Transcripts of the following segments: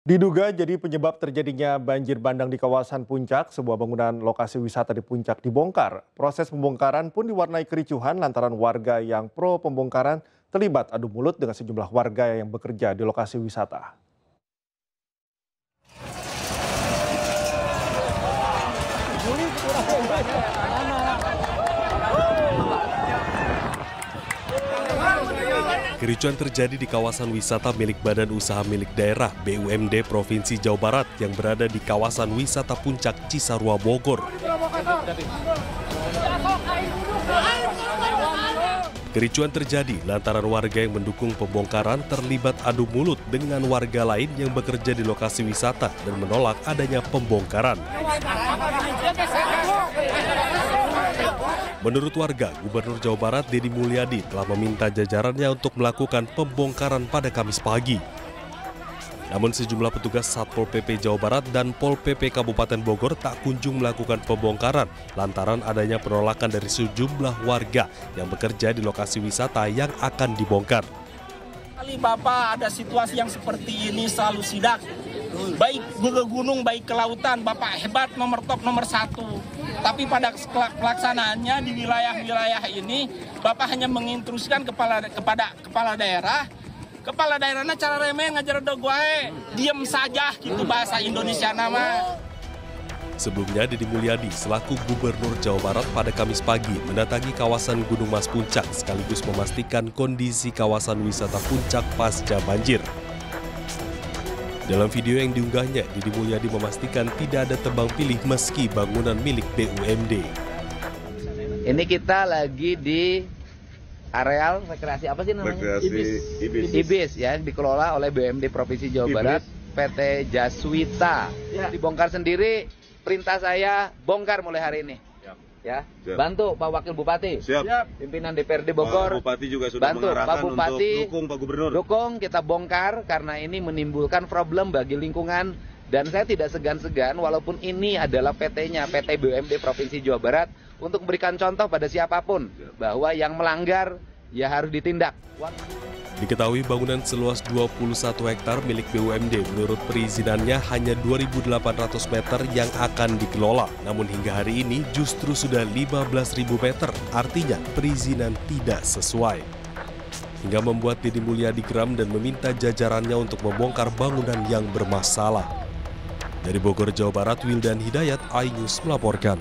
Diduga jadi penyebab terjadinya banjir bandang di kawasan Puncak, sebuah bangunan lokasi wisata di Puncak dibongkar. Proses pembongkaran pun diwarnai kericuhan lantaran warga yang pro pembongkaran terlibat adu mulut dengan sejumlah warga yang bekerja di lokasi wisata. Kericuan terjadi di kawasan wisata milik Badan Usaha Milik Daerah BUMD Provinsi Jawa Barat yang berada di kawasan wisata Puncak Cisarua Bogor. Kericuan terjadi lantaran warga yang mendukung pembongkaran terlibat adu mulut dengan warga lain yang bekerja di lokasi wisata dan menolak adanya pembongkaran. Menurut warga, Gubernur Jawa Barat Deddy Mulyadi telah meminta jajarannya untuk melakukan pembongkaran pada Kamis pagi. Namun sejumlah petugas Satpol PP Jawa Barat dan Pol PP Kabupaten Bogor tak kunjung melakukan pembongkaran lantaran adanya penolakan dari sejumlah warga yang bekerja di lokasi wisata yang akan dibongkar. Kali Bapak ada situasi yang seperti ini selalu sidak, baik ke gunung, baik ke lautan, Bapak hebat nomor top nomor 1. Tapi pada pelaksanaannya di wilayah-wilayah ini, Bapak hanya menginstruksikan kepada kepala daerah. Kepala daerahnya cara remeh ngajar dogoe, diem saja gitu bahasa Indonesia nama. Sebelumnya, Deddy Mulyadi selaku Gubernur Jawa Barat pada Kamis pagi mendatangi kawasan Gunung Mas Puncak sekaligus memastikan kondisi kawasan wisata Puncak pasca banjir. Dalam video yang diunggahnya, Deddy Mulyadi memastikan tidak ada tebang pilih meski bangunan milik BUMD. Ini kita lagi di areal rekreasi apa sih namanya? Ibis ya, dikelola oleh BUMD Provinsi Jawa Barat, PT Jaswita. Dibongkar sendiri, perintah saya bongkar mulai hari ini. Ya, bantu Pak Wakil Bupati, pimpinan DPRD Bogor, Pak Bupati juga sudah bantu Pak Bupati, untuk dukung Pak Gubernur. Dukung, kita bongkar karena ini menimbulkan problem bagi lingkungan dan saya tidak segan-segan walaupun ini adalah PT-nya, PT BUMD Provinsi Jawa Barat untuk memberikan contoh pada siapapun bahwa yang melanggar ya harus ditindak. Diketahui bangunan seluas 21 hektar milik BUMD menurut perizinannya hanya 2.800 meter yang akan dikelola. Namun hingga hari ini justru sudah 15.000 meter, artinya perizinan tidak sesuai. Hingga membuat Deddy Mulyadi geram dan meminta jajarannya untuk membongkar bangunan yang bermasalah. Dari Bogor, Jawa Barat, Wildan Hidayat, iNews melaporkan.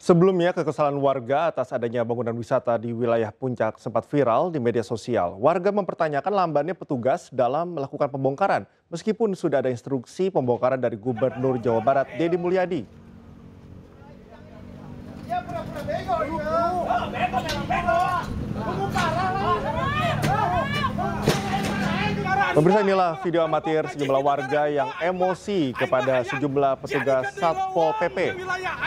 Sebelumnya, kekesalan warga atas adanya bangunan wisata di wilayah Puncak sempat viral di media sosial. Warga mempertanyakan lambannya petugas dalam melakukan pembongkaran, meskipun sudah ada instruksi pembongkaran dari Gubernur Jawa Barat Deddy Mulyadi. Pemirsa, inilah video amatir sejumlah warga yang emosi kepada sejumlah petugas Satpol PP.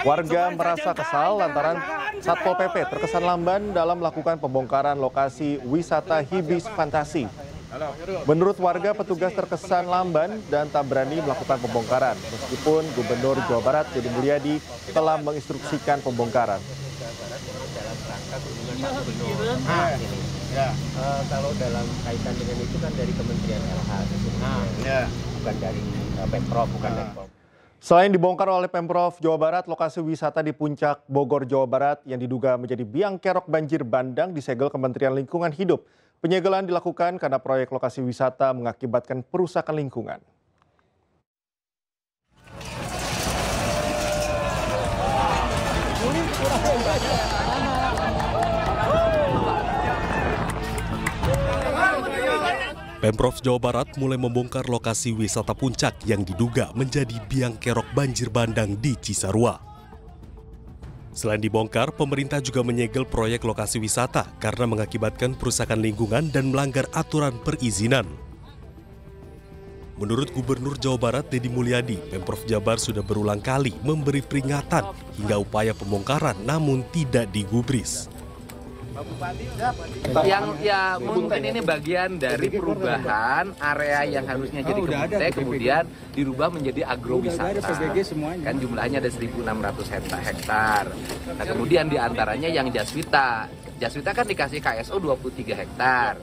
Warga merasa kesal lantaran Satpol PP terkesan lamban dalam melakukan pembongkaran lokasi wisata Hibis Fantasi. Menurut warga, petugas terkesan lamban dan tak berani melakukan pembongkaran, meskipun Gubernur Jawa Barat Deddy Mulyadi telah menginstruksikan pembongkaran. Kalau dalam kaitan dengan itu kan dari Kementerian LH bukan dari Pemprov, bukan dari Pemprov. Selain dibongkar oleh Pemprov Jawa Barat, lokasi wisata di Puncak Bogor, Jawa Barat yang diduga menjadi biang kerok banjir bandang disegel Kementerian Lingkungan Hidup. Penyegelan dilakukan karena proyek lokasi wisata mengakibatkan perusakan lingkungan. Pemprov Jawa Barat mulai membongkar lokasi wisata Puncak yang diduga menjadi biang kerok banjir bandang di Cisarua. Selain dibongkar, pemerintah juga menyegel proyek lokasi wisata karena mengakibatkan perusakan lingkungan dan melanggar aturan perizinan. Menurut Gubernur Jawa Barat Deddy Mulyadi, Pemprov Jabar sudah berulang kali memberi peringatan hingga upaya pembongkaran namun tidak digubris. Yang ya mungkin ini bagian dari perubahan area yang harusnya jadi kebun kemudian dirubah menjadi agrowisata. Kan jumlahnya ada 1.600 hektar. Nah kemudian diantaranya yang Jaswita. Jaswita kan dikasih KSO 23 hektar.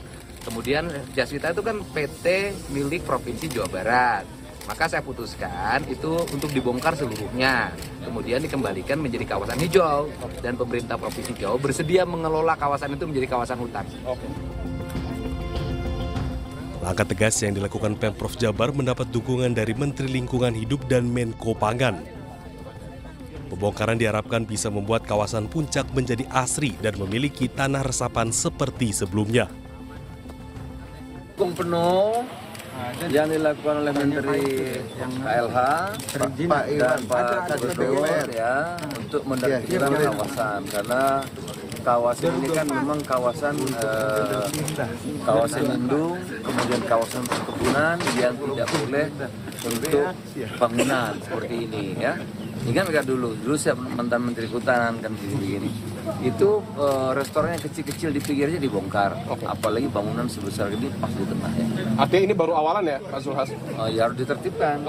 Kemudian Jaswita itu kan PT milik Provinsi Jawa Barat. Maka saya putuskan itu untuk dibongkar seluruhnya. Kemudian dikembalikan menjadi kawasan hijau. Dan pemerintah Provinsi Jawa bersedia mengelola kawasan itu menjadi kawasan hutan. Langkah tegas yang dilakukan Pemprov Jabar mendapat dukungan dari Menteri Lingkungan Hidup dan Menko Pangan. Pembongkaran diharapkan bisa membuat kawasan Puncak menjadi asri dan memiliki tanah resapan seperti sebelumnya. Dukung penuh yang dilakukan oleh Menteri KLH dan Pak Kadis BUMN ya untuk menertibkan kawasan, karena kawasan ini kan memang kawasan lindung, kemudian kawasan perkebunan yang tidak boleh untuk bangunan seperti ini ya. Ingat nggak dulu saya mantan Menteri Kehutanan kan begini. Itu restoran yang kecil-kecil di pinggirnya dibongkar. Apalagi bangunan sebesar ini pas di tengahnya. Artinya ini baru awalan ya, Pak Zulhas? Ya harus ditertibkan.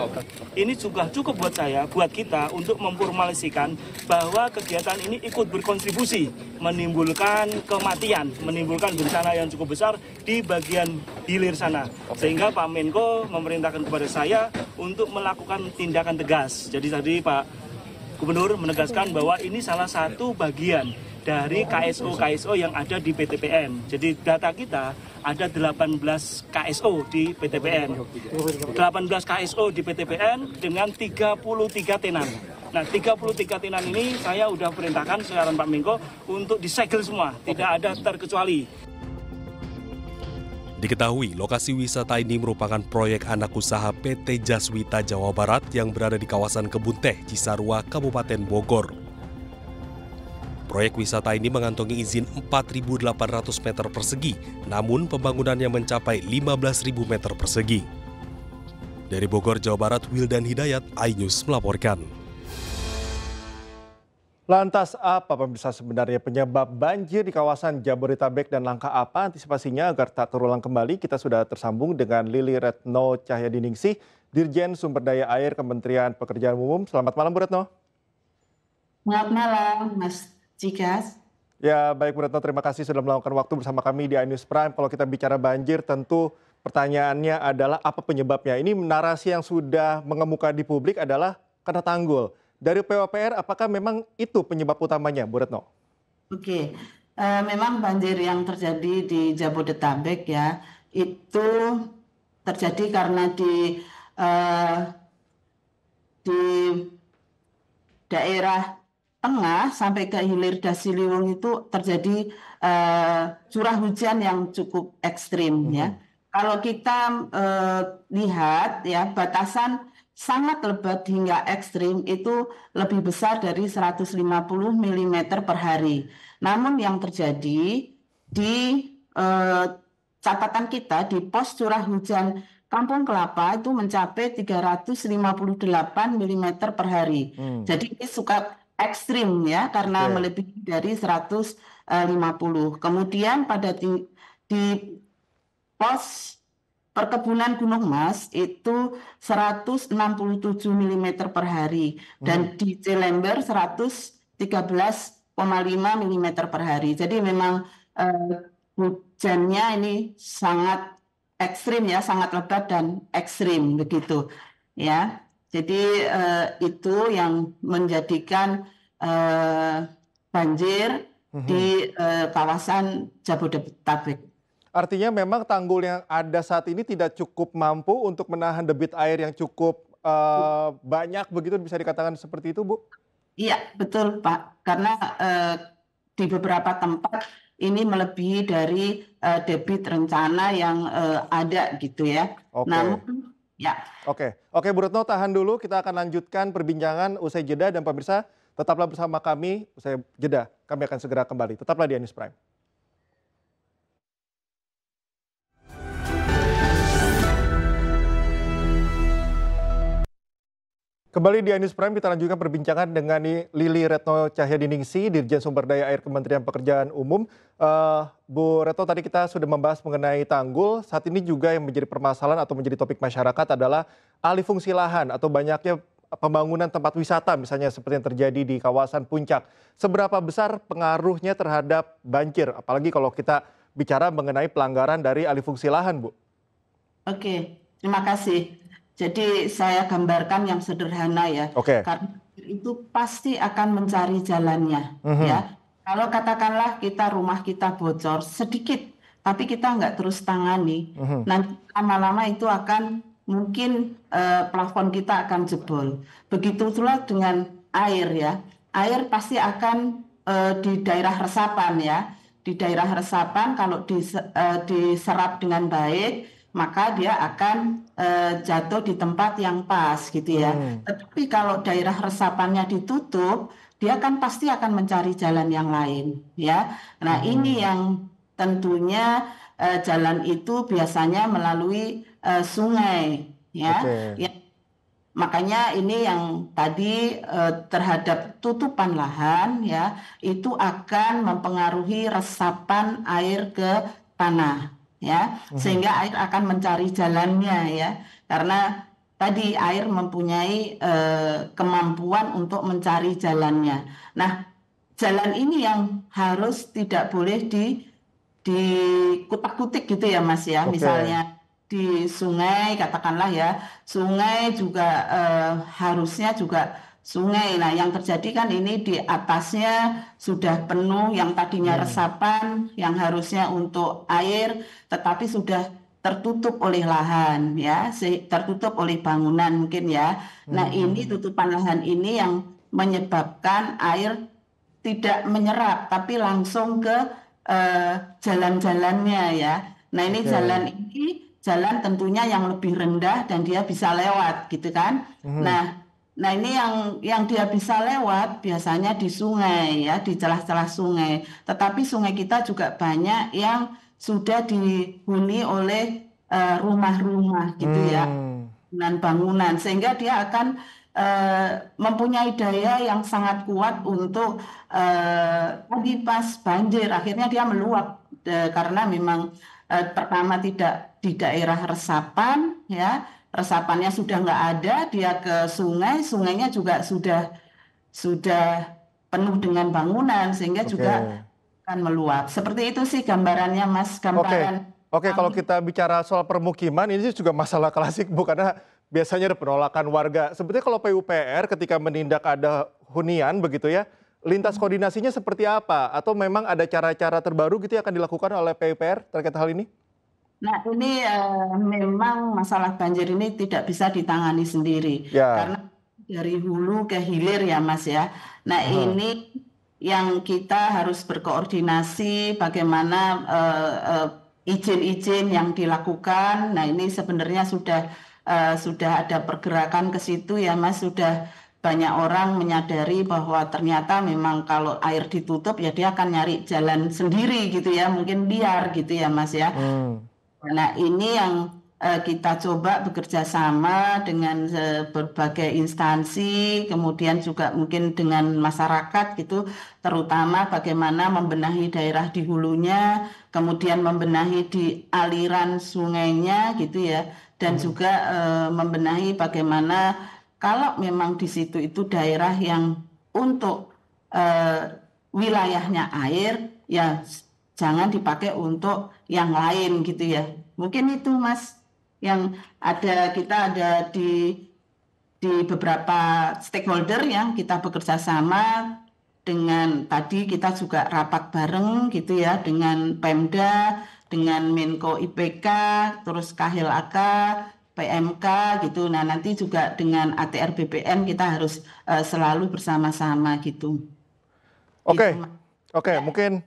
Ini juga cukup buat saya, buat kita untuk memformalisikan bahwa kegiatan ini ikut berkontribusi menimbulkan kematian, menimbulkan bencana yang cukup besar di bagian hilir sana. Sehingga Pak Menko memerintahkan kepada saya untuk melakukan tindakan tegas. Jadi tadi Pak Gubernur menegaskan bahwa ini salah satu bagian dari KSO yang ada di PTPN. Jadi data kita ada 18 KSO di PTPN. 18 KSO di PTPN dengan 33 tenan. Nah, 33 tenan ini saya udah perintahkan sekarang Pak Menko untuk disegel semua, tidak ada terkecuali. Diketahui lokasi wisata ini merupakan proyek anak usaha PT Jaswita Jawa Barat yang berada di kawasan Kebun Teh, Cisarua, Kabupaten Bogor. Proyek wisata ini mengantongi izin 4.800 meter persegi, namun pembangunannya mencapai 15.000 meter persegi. Dari Bogor, Jawa Barat, Wildan Hidayat, iNews melaporkan. Lantas apa pemirsa sebenarnya penyebab banjir di kawasan Jabodetabek dan langkah apa antisipasinya agar tak terulang kembali? Kita sudah tersambung dengan Lili Retno Cahyadiningsih, Dirjen Sumber Daya Air Kementerian Pekerjaan Umum. Selamat malam Bu Retno. Selamat malam Mas Cikas. Ya baik Bu Retno, terima kasih sudah meluangkan waktu bersama kami di iNews Prime. Kalau kita bicara banjir tentu pertanyaannya adalah apa penyebabnya? Ini narasi yang sudah mengemuka di publik adalah karena tanggul. Dari PUPR, apakah memang itu penyebab utamanya, Bu Retno? Oke, memang banjir yang terjadi di Jabodetabek ya, itu terjadi karena di daerah tengah sampai ke hilir Dasiliwung itu terjadi curah hujan yang cukup ekstrim ya. Kalau kita lihat ya batasan sangat lebat hingga ekstrim itu lebih besar dari 150 mm per hari. Namun yang terjadi di catatan kita di pos curah hujan Kampung Kelapa itu mencapai 358 mm per hari. Jadi ini suka ekstrim ya karena melebihi dari 150. Kemudian pada di pos Perkebunan Gunung Mas itu 167 mm per hari dan di Cilember 113,5 mm per hari. Jadi memang hujannya ini sangat ekstrim ya, sangat lebat dan ekstrim begitu ya. Jadi itu yang menjadikan banjir di kawasan Jabodetabek. Artinya memang tanggul yang ada saat ini tidak cukup mampu untuk menahan debit air yang cukup banyak begitu, bisa dikatakan seperti itu, Bu? Iya, betul Pak. Karena di beberapa tempat ini melebihi dari debit rencana yang ada gitu ya. Namun ya. Oke, Bu Retno tahan dulu, kita akan lanjutkan perbincangan usai jeda dan pemirsa tetaplah bersama kami usai jeda. Kami akan segera kembali. Tetaplah di iNews Prime. Kembali di iNews Prime, kita lanjutkan perbincangan dengan Lili Retno Cahyadiningsih, Dirjen Sumber Daya Air Kementerian Pekerjaan Umum. Bu Retno, tadi kita sudah membahas mengenai tanggul. Saat ini juga yang menjadi permasalahan atau menjadi topik masyarakat adalah alih fungsi lahan atau banyaknya pembangunan tempat wisata, misalnya seperti yang terjadi di kawasan Puncak. Seberapa besar pengaruhnya terhadap banjir? Apalagi kalau kita bicara mengenai pelanggaran dari alih fungsi lahan, Bu. Oke, terima kasih. Jadi saya gambarkan yang sederhana ya. Oke. Karena itu pasti akan mencari jalannya, ya. Kalau katakanlah rumah kita bocor sedikit, tapi kita nggak terus tangani, nanti lama-lama itu akan mungkin plafon kita akan jebol. Begitu pula dengan air ya. Air pasti akan di daerah resapan ya. Di daerah resapan kalau diserap dengan baik, maka dia akan jatuh di tempat yang pas gitu ya. Tetapi kalau daerah resapannya ditutup, dia kan pasti akan mencari jalan yang lain ya. Nah, ini yang tentunya jalan itu biasanya melalui sungai ya. Ya. Makanya ini yang tadi terhadap tutupan lahan ya, itu akan mempengaruhi resapan air ke tanah ya, sehingga air akan mencari jalannya ya, karena tadi air mempunyai kemampuan untuk mencari jalannya. Nah, jalan ini yang harus tidak boleh dikutak-kutik gitu ya Mas ya. Misalnya di sungai, katakanlah ya, sungai juga harusnya juga sungai. Nah, yang terjadi kan ini di atasnya sudah penuh, yang tadinya resapan, yang harusnya untuk air, tetapi sudah tertutup oleh lahan, ya, tertutup oleh bangunan mungkin ya. Nah, ini tutupan lahan ini yang menyebabkan air tidak menyerap, tapi langsung ke jalan-jalannya ya. Nah, ini jalan tentunya yang lebih rendah dan dia bisa lewat gitu kan. Nah ini yang dia bisa lewat biasanya di sungai ya, di celah-celah sungai. Tetapi sungai kita juga banyak yang sudah dihuni oleh rumah-rumah gitu ya, bangunan, sehingga dia akan mempunyai daya yang sangat kuat untuk tadi pas banjir akhirnya dia meluap karena memang pertama tidak di daerah resapan ya, resapannya sudah nggak ada, dia ke sungai, sungainya juga sudah penuh dengan bangunan sehingga juga akan meluap. Seperti itu sih gambarannya Mas, gambaran. Oke, kalau kita bicara soal permukiman ini juga masalah klasik Bu, karena biasanya ada penolakan warga. Sebetulnya kalau PUPR ketika menindak ada hunian begitu ya, lintas koordinasinya seperti apa? Atau memang ada cara-cara terbaru gitu yang akan dilakukan oleh PUPR terkait hal ini? Nah, ini memang masalah banjir ini tidak bisa ditangani sendiri. Karena dari hulu ke hilir ya Mas ya. Nah, ini yang kita harus berkoordinasi bagaimana izin-izin yang dilakukan. Nah, ini sebenarnya sudah ada pergerakan ke situ ya Mas, sudah banyak orang menyadari bahwa ternyata memang kalau air ditutup ya dia akan nyari jalan sendiri gitu ya, mungkin liar gitu ya Mas ya. Nah, ini yang kita coba bekerja sama dengan berbagai instansi, kemudian juga mungkin dengan masyarakat gitu, terutama bagaimana membenahi daerah di hulunya, kemudian membenahi di aliran sungainya gitu ya, dan juga membenahi bagaimana kalau memang di situ itu daerah yang untuk wilayahnya air, ya jangan dipakai untuk yang lain gitu ya. Mungkin itu Mas yang kita ada di beberapa stakeholder yang kita bekerja sama dengan tadi kita juga rapat bareng gitu ya dengan Pemda, dengan Menko IPK, terus KHLAK, PMK gitu. Nah, nanti juga dengan ATR BPN kita harus selalu bersama-sama gitu. Oke, mungkin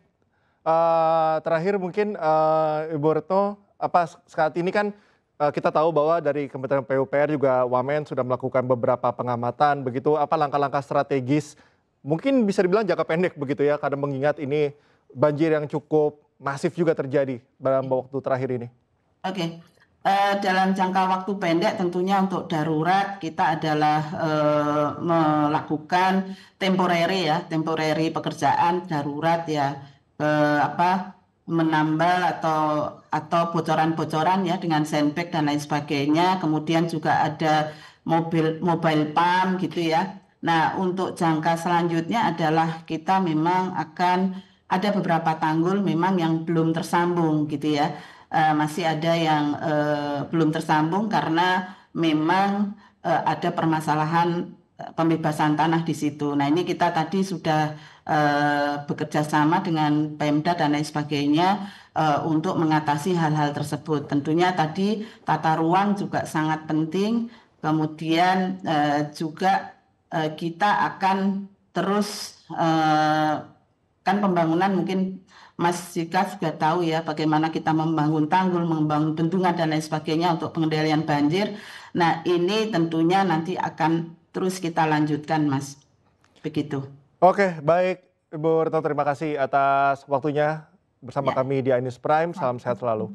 terakhir mungkin Ibu Retno, saat ini kan kita tahu bahwa dari Kementerian PUPR juga Wamen sudah melakukan beberapa pengamatan begitu, apa langkah-langkah strategis mungkin bisa dibilang jangka pendek begitu ya, karena mengingat ini banjir yang cukup masif juga terjadi dalam waktu terakhir ini. Dalam jangka waktu pendek tentunya untuk darurat kita adalah melakukan temporary pekerjaan darurat ya, menambal atau bocoran-bocoran ya dengan sandbag dan lain sebagainya. Kemudian juga ada mobile pump gitu ya. Nah, untuk jangka selanjutnya adalah kita memang akan ada beberapa tanggul memang yang belum tersambung gitu ya. Masih ada yang belum tersambung karena memang ada permasalahan pembebasan tanah di situ. Nah ini kita tadi sudah bekerja sama dengan Pemda dan lain sebagainya untuk mengatasi hal-hal tersebut. Tentunya tadi tata ruang juga sangat penting. Kemudian juga kita akan terus kan pembangunan mungkin Mas Jika juga tahu ya bagaimana kita membangun tanggul, membangun bendungan dan lain sebagainya untuk pengendalian banjir. Nah ini tentunya nanti akan terus kita lanjutkan Mas. Begitu. Oke, baik Ibu Retno, terima kasih atas waktunya bersama kami di iNews Prime. Salam sehat selalu.